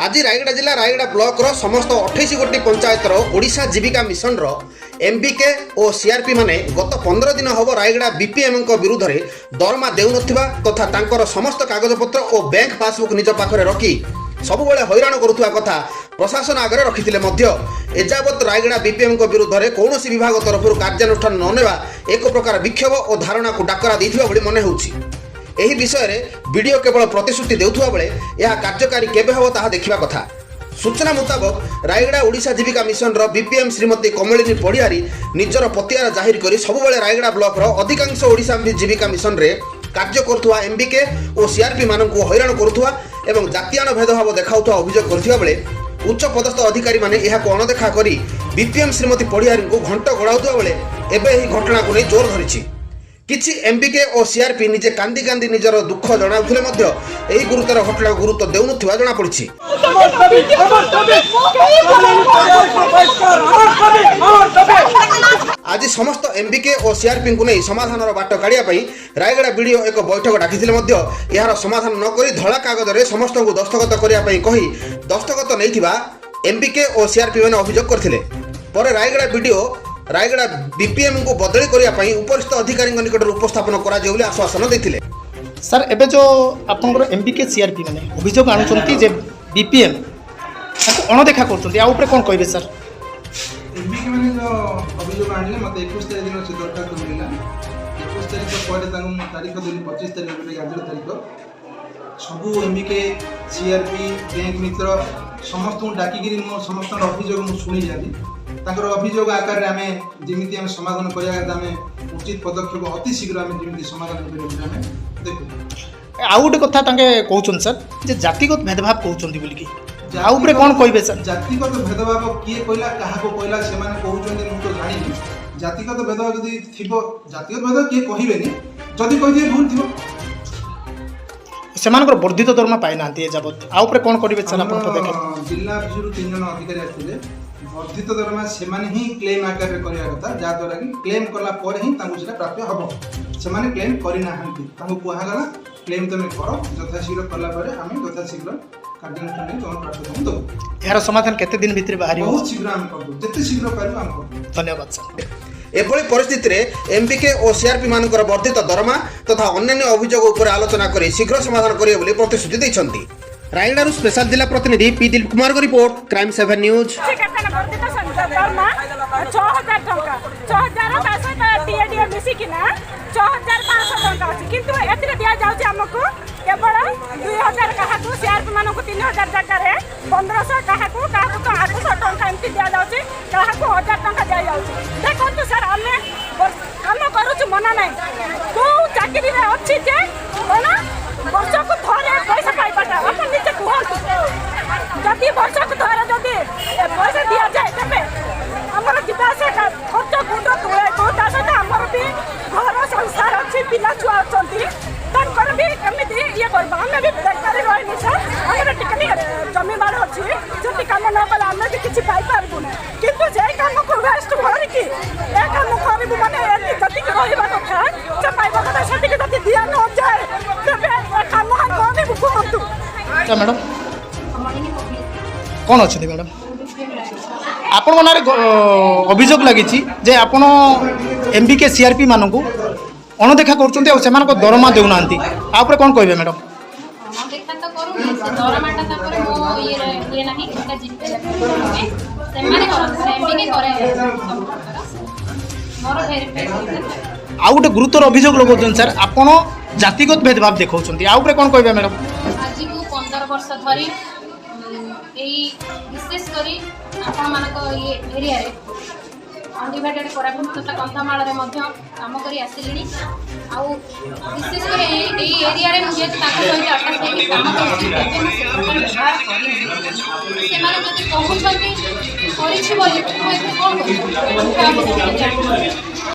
आज रायगड़ा जिला रायगड़ा ब्लॉक रो समस्त 28 गोटी पंचायतर ओडिशा जीविका मिशन रो एमबीके और सीआरपी माने गत 15 दिन हम रायगड़ा बीपीएम विरुद्ध में दरमा देउनथिबा तथा तांकर समस्त कागजपत्र और बैंक पासबुक निज पाखरे रखी सबुबले हैरान करुवा कथा प्रशासन आगे रखिथिले मध्य एजावत रायगड़ा बीपीएम विरुद्ध में कौन विभाग तरफ कार्यानुष्ठान न नेवा एक प्रकार विक्षोभ और धारणा को डाकरा देथिबा भली मने होउछि। एही विषय रे वीडियो केवल प्रतिश्रुति देउथुवा बेले यह कार्यकारी केबे हो ताहा देखिबा कथा। सूचना मुताबक रायगड़ा ओडिशा जीविका मिशन रो बीपीएम श्रीमती कमलिनी पड़ियारी निजर पतियार जाहिर करी सबुबले रायगड़ा ब्लॉक रो अधिकांश ओडिशा जीविका मिशन रे कार्य करुवा एमबीके और सीआरपी माननकु हैरान करुवा एवं जातीयान भेदभाव देखाउथुवा अभियोग करथिबा बेले उच्च पदस्थ अधिकारी माने यहाको अणदेखा करी बीपीएम श्रीमती पड़ियारी को घंट गड़ाउथुवा बेले एबे एही घटना को नै जोर धरिछि। किछि एमबीके और सीआरपी निजे कांदी कांदी निजर दुख जणाउथिले मध्य एही गुरुतर घटना गुरुत्व देउनथिबा जणा पड़िछि। आज समस्त एमबीके और सीआरपी को नहीं समाधान बाट काढ़िया रायगड़ा बीडीओ एक बैठक डाकिथिले मध्य यार समाधान न करी धला कागज रे समस्त को दस्तखत करिया पई कही दस्तखत नैथिबा एमबीके और सीआरपी माने अभियोग करथिले। पर रायगड़ा बीडीओ रायगड़ा बीपीएम को बदली करने उपरिस्थ अधिकारी निकट उपस्थापन कर आश्वासन देते। सर एबे जो आपनकर एमबीके सीआरपी माने अभियोग आनुचंती जे बीपीएम अणदेखा करचंती आ ऊपर कोन कहबे सर? एमबीके माने जो अभियोग आनिले मते 21 तारिख दिन से दरखास्त मिला 21 तारिख पर तांगु तारीख दिन 25 तारिख रे 11 तारिख सबू एमबीके सीआरपी बैंक मित्र समस्त डाकिगिरी मो समस्त अभियोग मु सुनी जानी तांकर अभियोग आकार रे आमे जेमिति आमे समाधान करिया आमे उचित पदक्षेप अति शीघ्र आमे जेमिति समाधान करिया आमे देखु। आ गोटे कथा तांके कहउछन सर जे जातिगत भेदभाव कहउछंती बोली कि आ ऊपर कोन कहबे सर? जातिगत भेदभाव किए कहला काहा को कहला से माने कहउछंती मु तो जानिनी। जातिगत भेदभाव जदी थिबो जातिगत भेदभाव किए कहिबेनी जदी कहि दिए भूल थिबो सेमानकर वर्धित दरमा पाइ नांती ए जाबत आ ऊपर कोन करिवे सर? अपन पदक्षेप जिला अफिसर 3 जन अधिकारी आथिले वर्धित दरमा सेमाने ही क्लेम आकार रे करिया कथा जा द्वारा कि क्लेम करला पर ही तांगु सेटा प्राप्त हबो। सेमाने क्लेम करि ना हंती तांगु कुहा गला क्लेम तमे करो यथा शीघ्र करला पर आमे यथा शीघ्र कार्यानुष्ठान नै जन प्राप्त हम दो। यार समाधान केते दिन भीतर बाहरी हो? बहुत शीघ्र हम कर दो जते शीघ्र पारू हम कर। धन्यवाद सर। एभली परिस्थिति रे एमबीके और सीआरपी मानकर वर्धित दरमा तथा अन्य अभियोग उपर आलोचना करी शीघ्र समाधान करिवे बोली प्रतिश्रुति दैछंती। रायगड़ा स्पेशल जिला प्रतिनिधि पी दिलीप कुमार को रिपोर्ट क्राइम 7 न्यूज। केवल 2000 क्या 3000 जगह 1500 क्या 800 टंका एमती दि जाऊँगी क्या 1000 टंका दि जाऊँगी। देखो सर आम कम करुचु मना ना कौ चाकरी अच्छी जे कौन वर्ष को थरे पैसा पाइबाटा आप निजे कहतु जदि वर्ष को थरे जदि पैसा दि जाए तेरे आमर जीवासा खर्च गुंड तुले तो सहित आमर भी घर संसार अच्छी पिला छुआ अच्छा भी एमती ये करवा आम भी बेकारी रही सर आम टिके जमी बाड़ अच्छी जब कम न कले आम भी किसी पाइबू ना कितु जे कम को वेस्ट करके ए कम करू मैंने जति रहा कथा से पाइबा कथा से जब दि न जाए तेज कम कौन कहतु। मैडम कौन अच्छे मैडम आपण नारे अभियोग लगी जे आपण एमबीके सीआरपी मानू अणदेखा कर दरमा देना आप कौन कहे मैडम? आ गोटे गुरुतर अभियोग लगाउछन सर आपण जातिगत भेदभाव देखौछन आ ऊपर कौन कहे मैडम? आज को 15 वर्ष धरी विशेष करी आपण मानक ये एरिया रे अनडिवाइडेड कोरापुट तथा कंधामाल रे मध्य काम करी आसिलिनी आ विशेष कर ए एरिया रे मुझे ताको सहित अटैच होई काम करछि व्यवहार करी से माने जति कहउछन कि करिछि बोली कोन